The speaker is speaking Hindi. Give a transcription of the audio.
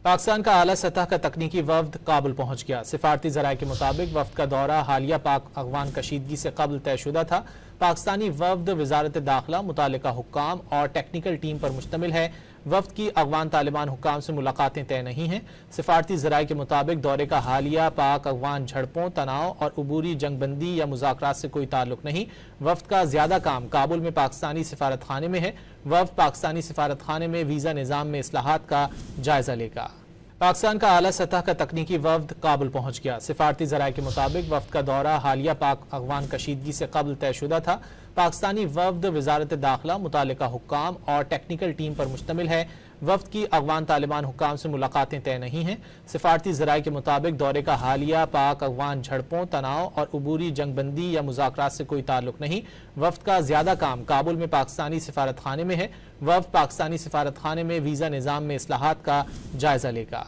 पाकिस्तान का आला सतह का तकनीकी वफ्द काबुल पहुंच गया। सिफारती जराये के मुताबिक वफ्द का दौरा हालिया पाक अफगान कशीदगी से कबल तयशुदा था। पाकिस्तानी वफ्द वजारत दाखिला, मुतालिका हुक्काम और टेक्निकल टीम पर मुश्तमिल है। वफ्द की अफगान तालिबान हुक्काम से मुलाकातें तय नहीं हैं। सिफारती जराये के मुताबिक दौरे का हालिया पाक अफगान झड़पों, तनाव और अबूरी जंगबंदी या मुज़ाकरात से कोई ताल्लुक नहीं। वफ्द का ज्यादा काम काबुल में पाकिस्तानी सिफारत खाने में है। वफ्द पाकिस्तानी सिफारत खाने में वीज़ा निज़ाम में इस्लाहात का जायजा लेगा। पाकिस्तान का आला सतह का तकनीकी वफ्द काबुल पहुंच गया। सिफारती जराये के मुताबिक वफ्द का दौरा हालिया पाक अफगान कशीदगी से कबल तयशुदा था। पाकिस्तानी वफ्द वजारत दाखिला, मुतालिका हुक्काम और टेक्निकल टीम पर मुश्तमिल है। वफ्द की अफगान तालिबान हुक्काम से मुलाकातें तय नहीं हैं। सिफारती जराये के मुताबिक दौरे का हालिया पाक अफगान झड़पों, तनाव और अबूरी जंगबंदी या मुज़ाकरात से कोई ताल्लुक नहीं। वफ्द का ज्यादा काम काबुल में पाकिस्तानी सिफारत खाने में है। वफ्द पाकिस्तानी सिफारत खाने में वीज़ा निज़ाम में इस्लाहात का जायजा लेगा।